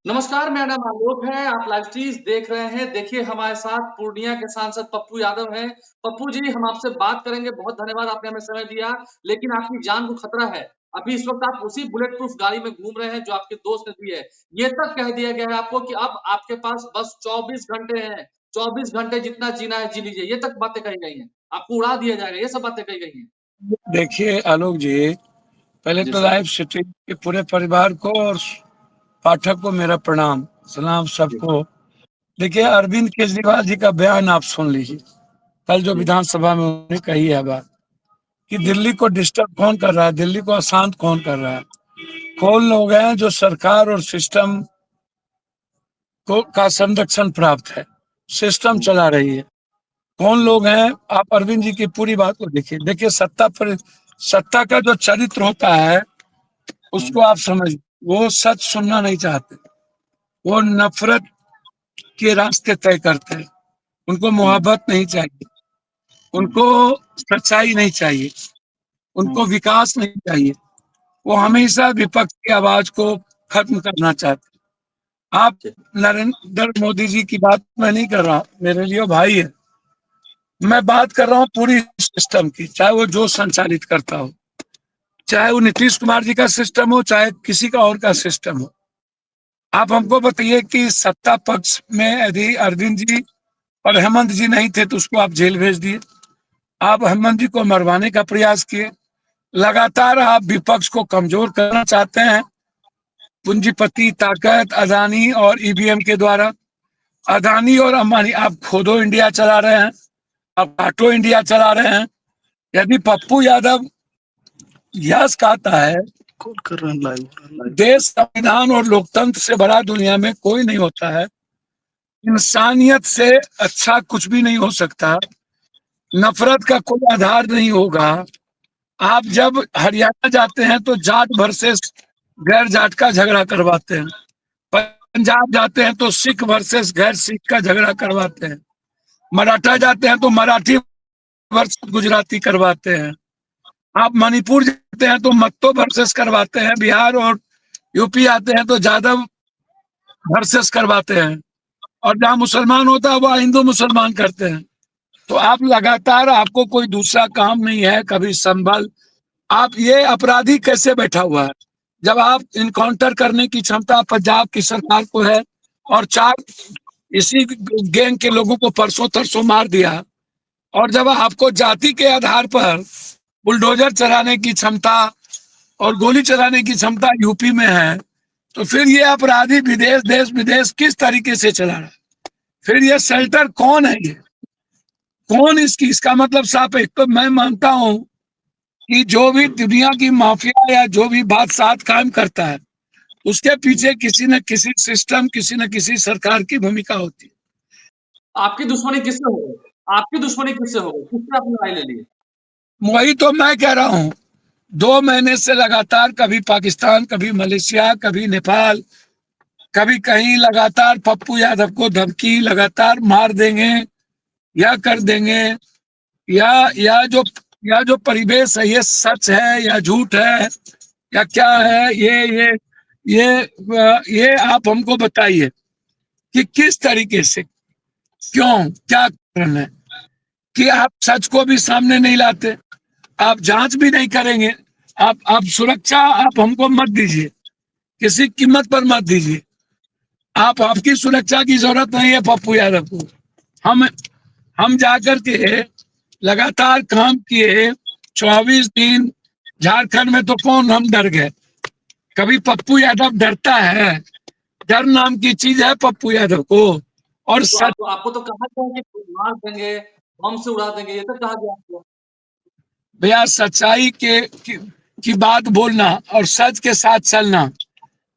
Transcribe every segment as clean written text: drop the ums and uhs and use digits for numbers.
नमस्कार, मेरा नाम आलोक है, आप लाइव स्ट्रीम्स देख रहे हैं। देखिए हमारे साथ पूर्णिया के सांसद पप्पू यादव हैं। पप्पू जी, हम आपसे बात करेंगे, बहुत धन्यवाद आपने हमें समय दिया, लेकिन आपकी जान को खतरा है। अभी इस वक़्त आप उसी बुलेट प्रूफ गाड़ी में घूम रहे हैं जो आपके दोस्त ने दी है। ये तक कह दिया गया है आपको कि अब आपके पास बस 24 घंटे हैं, 24 घंटे जितना जीना है जी लीजिए, ये तक बातें कही गई हैं। आपको उड़ा दिया जाएगा, ये सब बातें कही गई हैं। देखिए आलोक जी, पहले जी तो सर। लाइव स्ट्रीम के पूरे परिवार को और पाठक को मेरा प्रणाम, सलाम जी, सबको। देखिए जी, अरविंद केजरीवाल जी का बयान आप सुन लीजिए। कल जो जी, विधानसभा में उन्होंने कही है बात कि जी, दिल्ली को डिस्टर्ब कौन कर रहा है, दिल्ली को अशांत कौन कर रहा है। कौन लोग हैं जो सरकार और सिस्टम को का संरक्षण प्राप्त है, सिस्टम हुँ, चला रही है। कौन हुँ, लोग हैं? आप अरविंद जी की पूरी बात को देखिए। देखिए सत्ता का जो चरित्र होता है हुँ, उसको आप समझ, वो सच सुनना नहीं चाहते, वो नफरत के रास्ते तय करते हैं। उनको हुँ, मोहब्बत नहीं चाहिए, हुँ, उनको सच्चाई नहीं चाहिए, हुँ, उनको विकास नहीं चाहिए। वो हुँ, हमेशा विपक्ष की आवाज को खत्म करना चाहते हैं। आप जी, नरेंद्र मोदी जी की बात मैं नहीं कर रहा, मेरे लिए वो भाई है। मैं बात कर रहा हूँ पूरी सिस्टम की, चाहे वो जो संचालित करता हो, चाहे वो नीतीश कुमार जी का सिस्टम हो, चाहे किसी का और का सिस्टम हो। आप हमको बताइए कि सत्ता पक्ष में यदि अरविंद जी और हेमंत जी नहीं थे तो उसको आप जेल भेज दिए। आप हेमंत जी को मरवाने का प्रयास किए। लगातार आप विपक्ष को कमजोर करना चाहते हैं, पूंजीपति ताकत अदानी और ईवीएम के द्वारा। अदानी और अंबानी, आप खोदो इंडिया चला रहे हैं, आप काटो इंडिया चला रहे हैं। यदि पप्पू यादव यश कहता है, कॉल कर रहा है लाइव। देश संविधान और लोकतंत्र से बड़ा दुनिया में कोई नहीं होता है, इंसानियत से अच्छा कुछ भी नहीं हो सकता, नफरत का कोई आधार नहीं होगा। आप जब हरियाणा जाते हैं तो जाट वर्सेस गैर जाट का झगड़ा करवाते हैं, पंजाब जाते हैं तो सिख वर्सेस गैर सिख का झगड़ा करवाते हैं, मराठा जाते हैं तो मराठी वर्सेस गुजराती करवाते हैं, आप मणिपुर जाते हैं तो मत्तो वर्सेस करवाते हैं, बिहार और यूपी आते हैं तो यादव वर्सेस करवाते हैं, और जहाँ मुसलमान होता है वह हिंदू मुसलमान करते हैं। तो आप लगातार, आपको कोई दूसरा काम नहीं है, कभी संभल। आप ये अपराधी कैसे बैठा हुआ है जब आप इनकाउंटर करने की क्षमता पंजाब की सरकार को है, और चार इसी गैंग के लोगों को परसों तरसों मार दिया, और जब आपको जाति के आधार पर बुलडोजर चलाने की क्षमता और गोली चलाने की क्षमता यूपी में है, तो फिर ये अपराधी विदेश देश विदेश किस तरीके से चला रहा है? फिर ये शेल्टर कौन है? ये कौन इसकी, इसका मतलब साफ है। तो मैं मानता हूं कि जो भी दुनिया की माफिया या जो भी बादशाह कायम करता है, उसके पीछे किसी न किसी सिस्टम, किसी न किसी सरकार की भूमिका होती है। आपकी दुश्मनी किससे हो गई? आपकी दुश्मनी किससे हो गई? किससे आपने लड़ाई ले ली? वही तो मैं कह रहा हूँ, 2 महीने से लगातार कभी पाकिस्तान, कभी मलेशिया, कभी नेपाल, कभी कहीं लगातार पप्पू यादव को धमकी, लगातार मार देंगे या कर देंगे, या या जो या जो परिवेश है ये सच है या झूठ है या क्या हुँ, है, ये आप हमको बताइए कि किस तरीके से, क्यों, क्या कारण है कि आप सच को भी सामने नहीं लाते, आप जांच भी नहीं करेंगे। आप सुरक्षा आप हमको मत दीजिए, किसी कीमत पर मत दीजिए। आपकी सुरक्षा की जरूरत नहीं है पप्पू यादव को। हम हम जाकर के लगातार काम किए 24 दिन। झारखंड में तो कौन हम डर गए? कभी पप्पू यादव डरता है? डर नाम की चीज है पप्पू यादव को? और तो सच, आपको तो कहा गया कि मार देंगे, बम से उड़ा देंगे, ये तो कहा गया आपको। भैया सच्चाई की बात बोलना और सच के साथ चलना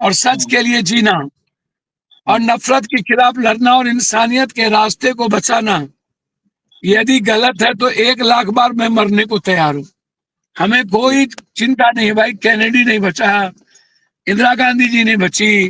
और सच हुँ, के लिए जीना और हुँ, नफरत के खिलाफ लड़ना और इंसानियत के रास्ते को बचाना, यदि गलत है तो 1 लाख बार मैं मरने को तैयार हूँ। हमें जी, कोई चिंता नहीं भाई। कैनेडी नहीं बचा, इंदिरा गांधी जी नहीं बची,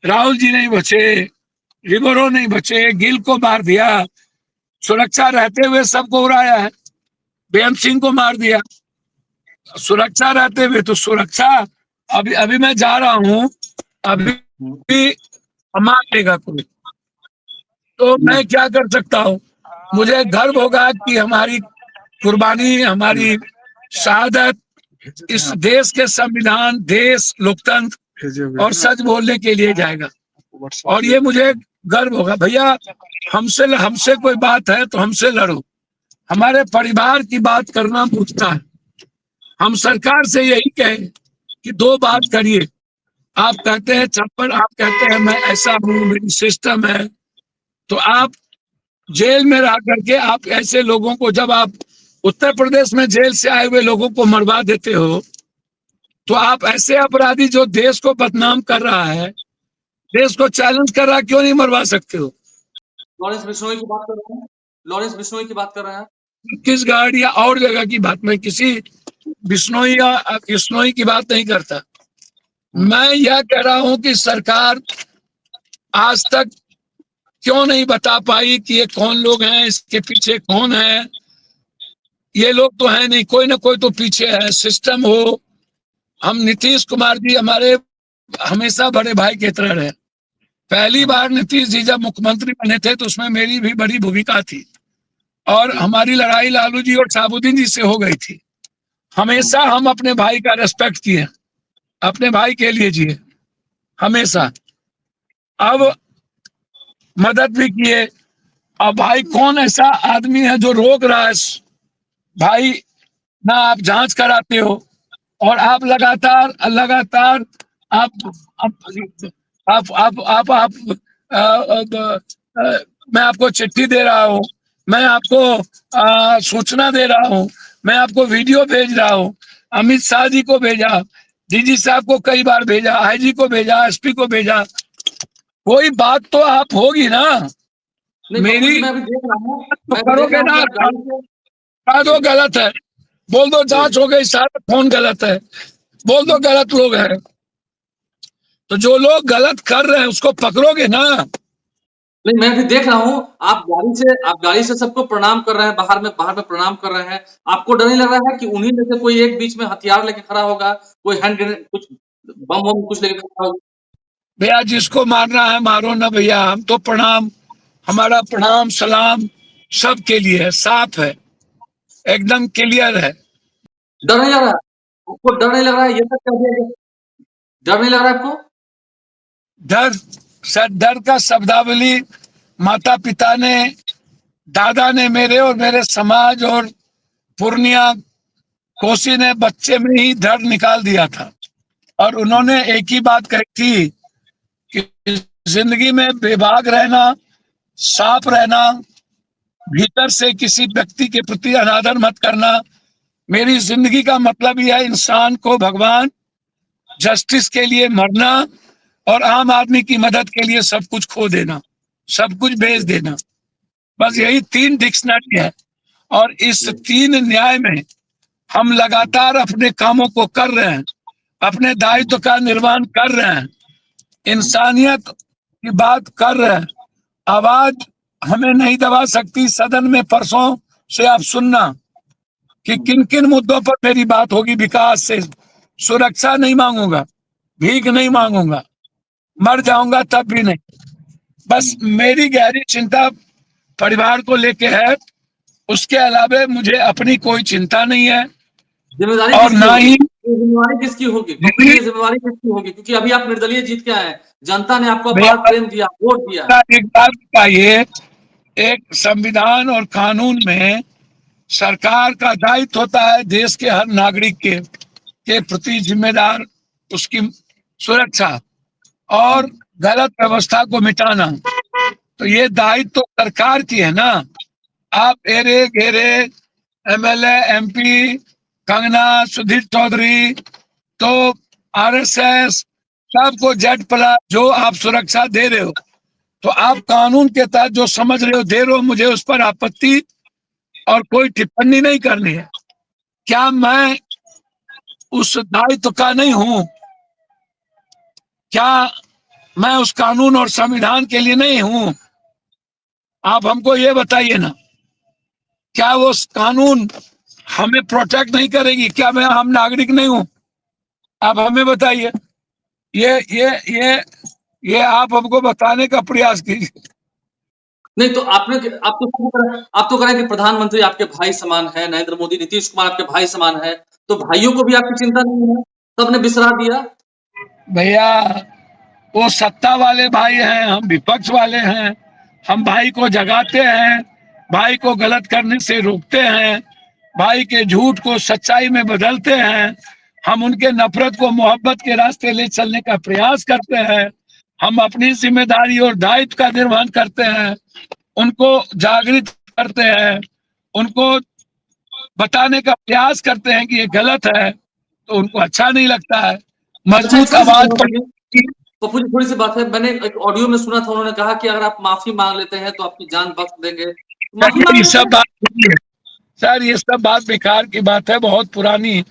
राहुल जी नहीं बचे, रिबरो नहीं बचे, गिल को मार दिया, सुरक्षा रहते हुए सबको उड़ाया है, बेअंत सिंह को मार दिया, सुरक्षा रहते हुए। तो सुरक्षा, अभी अभी मैं जा रहा हूँ, अभी हुँ, मार देगा कोई, तो मैं क्या कर सकता हूँ? मुझे गर्व होगा कि हमारी कुर्बानी, हमारी शहादत इस देश के संविधान, देश, लोकतंत्र और सच बोलने के लिए जाएगा, और ये मुझे गर्व होगा। भैया, हमसे हमसे कोई बात है तो हमसे लड़ो, हमारे परिवार की बात करना पूछता है। हम सरकार से यही कहें कि दो बात करिए। आप कहते हैं चप्पल, आप कहते हैं मैं ऐसा हूँ, मेरी सिस्टम है, तो आप जेल में रह करके आप ऐसे लोगों को, जब आप उत्तर प्रदेश में जेल से आए हुए लोगों को मरवा देते हो, तो आप ऐसे अपराधी जो देश को बदनाम कर रहा है, देश को चैलेंज कर रहा है, क्यों नहीं मरवा सकते हो? लॉरेंस बिश्नोई की बात कर रहे हैं, लॉरेंस बिश्नोई की बात कर रहे हैं। छत्तीसगढ़ या और जगह की बात, मैं किसी बिश्नोई या बिश्नोई की बात नहीं करता। मैं यह कह रहा हूं कि सरकार आज तक क्यों नहीं बता पाई कि ये कौन लोग हैं, इसके पीछे कौन है। ये लोग तो है नहीं, कोई ना कोई तो पीछे है, सिस्टम हो। हम नीतीश कुमार जी हमारे हमेशा बड़े भाई की तरह रहे। पहली बार नीतीश जी जब मुख्यमंत्री बने थे तो उसमें मेरी भी बड़ी भूमिका थी, और हमारी लड़ाई लालू जी और साबुद्दीन जी से हो गई थी। हमेशा हम अपने भाई का रेस्पेक्ट किए, अपने भाई के लिए जिए हमेशा। अब मदद भी किए। अब भाई कौन ऐसा आदमी है जो रोक रहा है? भाई, ना आप जांच कराते हो, और आप लगातार लगातार आप आप आप मैं आपको चिट्ठी दे रहा हूँ, मैं आपको सूचना दे रहा हूँ, मैं आपको वीडियो भेज रहा हूँ। अमित शाह जी को भेजा, डीजी साहब को कई बार भेजा, आईजी को भेजा, एसपी को भेजा। कोई बात तो आप होगी ना मेरी? मैं भी देख रहा हूँ, तो करोगे ना? दो गलत है, बोल दो जांच हो गई, सारा फोन गलत है, बोल दो गलत लोग हैं। तो जो लोग गलत कर रहे हैं उसको पकड़ोगे ना? नहीं, मैं भी देख रहा हूँ, आप गाड़ी से सबको प्रणाम कर रहे हैं, बाहर में प्रणाम कर रहे हैं। आपको डर नहीं लग रहा है कि उन्हीं में से कोई एक बीच में हथियार लेके खड़ा होगा, कोई हैंड ग्रेनेड, कुछ बम वम कुछ लेके खड़ा होगा? भैया, जिसको मारना है मारो ना भैया, हम तो प्रणाम, हमारा प्रणाम सलाम सबके लिए है, साफ है, एकदम क्लियर है। डर नहीं लग रहा है? आपको डर नहीं लग रहा है? ये सब कह दिया, डर नहीं लग रहा है आपको? डर का शब्दावली माता पिता ने, दादा ने, मेरे और मेरे समाज और पूर्णिया कोसी ने बच्चे में ही डर निकाल दिया था। और उन्होंने एक ही बात कही थी कि जिंदगी में बेबाक रहना, साफ रहना, भीतर से किसी व्यक्ति के प्रति अनादर मत करना। मेरी जिंदगी का मतलब यह है इंसान को भगवान, जस्टिस के लिए मरना, और आम आदमी की मदद के लिए सब कुछ खो देना, सब कुछ बेच देना। बस यही 3 डिक्शनरी है, और इस 3 न्याय में हम लगातार अपने कामों को कर रहे हैं, अपने दायित्व का निर्वहन कर रहे हैं, इंसानियत की बात कर रहे हैं। आवाज हमें नहीं दबा सकती। सदन में परसों से आप सुनना कि किन किन मुद्दों पर मेरी बात होगी। विकास से, सुरक्षा नहीं मांगूंगा, भीख नहीं मांगूंगा, मर जाऊंगा तब भी नहीं। बस मेरी गहरी चिंता परिवार को लेके है, उसके अलावा मुझे अपनी कोई चिंता नहीं है। जिम्मेदारी और ना ही जिम्मेवारी किसकी होगी? जिम्मेवारी किसकी होगी? क्योंकि अभी आप निर्दलीय जीत के आए हैं, जनता ने आपको अपार प्रेम दिया, वोट दिया। एक बात बताइए, एक संविधान और कानून में सरकार का दायित्व होता है देश के हर नागरिक के प्रति जिम्मेदार, उसकी सुरक्षा और गलत व्यवस्था को मिटाना। तो ये दायित्व तो सरकार की है ना। आप एरे घेरे एमएलए, एमपी, कंगना, सुधीर चौधरी, तो आरएसएस, सबको जेड प्लस जो आप सुरक्षा दे रहे हो, तो आप कानून के तहत जो समझ रहे हो दे रहे हो, मुझे उस पर आपत्ति और कोई टिप्पणी नहीं करनी है। क्या मैं उस दायित्व का नहीं हूं? क्या मैं उस कानून और संविधान के लिए नहीं हूं? आप हमको ये बताइए ना, क्या वो कानून हमें प्रोटेक्ट नहीं करेगी? क्या हम नागरिक नहीं हूं? आप हमें बताइए। ये ये आप हमको बताने का प्रयास कीजिए। नहीं तो आप तो कह रहे हैं कि प्रधानमंत्री आपके भाई समान है, नरेंद्र मोदी, नीतीश कुमार आपके भाई समान है, तो भाइयों को भी आपकी चिंता नहीं है? सबने बिसरा दिया? भैया वो सत्ता वाले भाई हैं, हम विपक्ष वाले हैं। हम भाई को जगाते हैं, भाई को गलत करने से रोकते हैं, भाई के झूठ को सच्चाई में बदलते हैं। हम उनके नफरत को मोहब्बत के रास्ते ले चलने का प्रयास करते हैं। हम अपनी जिम्मेदारी और दायित्व का निर्वहन करते हैं, उनको जागृत करते हैं, उनको बताने का प्रयास करते हैं कि ये गलत है, तो उनको अच्छा नहीं लगता है। अच्छा, एक मजबूत छोटी-सी आवाज बात पर बताइए, पप्पू जी थोड़ी-सी बात है, मैंने एक ऑडियो में सुना था, उन्होंने कहा कि अगर आप माफ़ी माँग लेते हैं, तो आपकी जान बख्श देंगे। माफ़ी माँग ये लेते सब हैं? बात सर, ये सब बात बेकार की बात है, बहुत पुरानी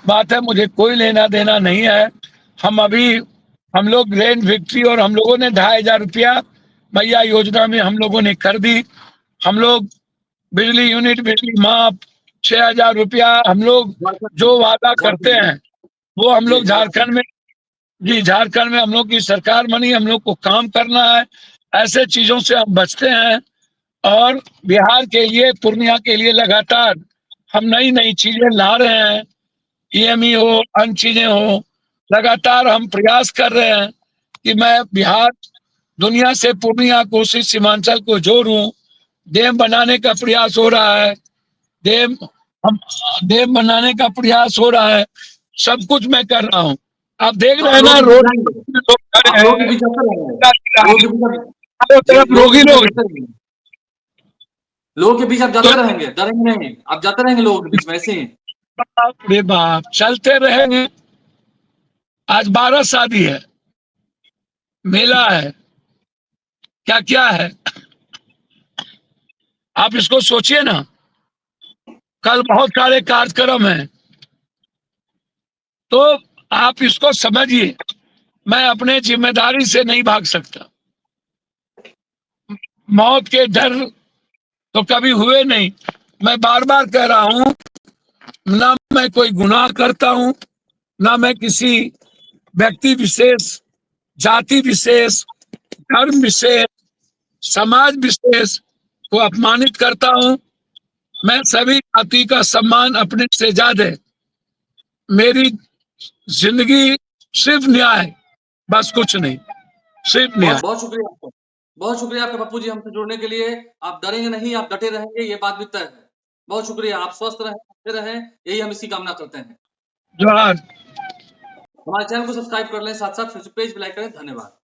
बात है, मुझे कोई लेना देना नहीं है। हम लोग ग्रैंड विक्ट्री और हम लोगों ने 2,500 रुपया मैया योजना में हम लोगों ने कर दी। हम लोग बिजली यूनिट, बिजली माफ, 6,000 रुपया हम लोग जो वादा करते झारखंड में। हैं वो हम जी, लोग झारखंड में, जी झारखंड में हम लोग की सरकार बनी, हम लोग को काम करना है। ऐसे चीजों से हम बचते हैं और बिहार के लिए, पूर्णिया के लिए लगातार हम नई नई चीजें ला रहे हैं। ईएमई हो, अन्य चीजें हो, लगातार हम प्रयास कर रहे हैं कि मैं बिहार दुनिया से पूर्णिया कोसी सीमांचल को जोड़ूं। डैम बनाने का प्रयास हो रहा है, डैम हम डैम बनाने का प्रयास हो रहा है। सब कुछ मैं कर रहा हूँ। आप देख तो रहे आप हैं लोगों ना, के बीच रोड जाएँगे? में लोग खड़े आप लोगों के हैं, बीच जाते रहेंगे? लोगों के बीच आप चारों जी, तरफ लोग ही लोग हैं। लोगों के बीच आप तो जाते रहेंगे, डरेंगे नहीं? आप जाते रहेंगे लोगों के बीच में ऐसे ही? बाप रे बाप, चलते रहेंगे। आज 12 शादी है, मेला है, क्या क्या है, आप इसको सोचिए ना। कल बहुत सारे कार्यक्रम हैं, तो आप इसको समझिए। मैं अपने जिम्मेदारी से नहीं भाग सकता। मौत के डर तो कभी हुए नहीं। मैं बार बार कह रहा हूं, ना मैं कोई गुनाह करता हूं, ना मैं किसी व्यक्ति विशेष, जाति विशेष, धर्म विशेष, समाज विशेष को अपमानित करता हूं। मैं सभी जाति का सम्मान अपने से ज्यादा। मेरी जिंदगी सिर्फ न्याय, बस कुछ नहीं, सिर्फ न्याय। बहुत-बहुत शुक्रिया आपका। बहुत शुक्रिया आपका पप्पू जी हमसे जुड़ने के लिए। आप डरेंगे नहीं, आप डटे रहेंगे, ये बात भी तय है। बहुत शुक्रिया, आप स्वस्थ रहें, अच्छे रहें, यही हम इसी कामना करते हैं। जोहार। हमारे चैनल को सब्सक्राइब कर लें, साथ-साथ फेसबुक पेज भी लाइक करें। धन्यवाद।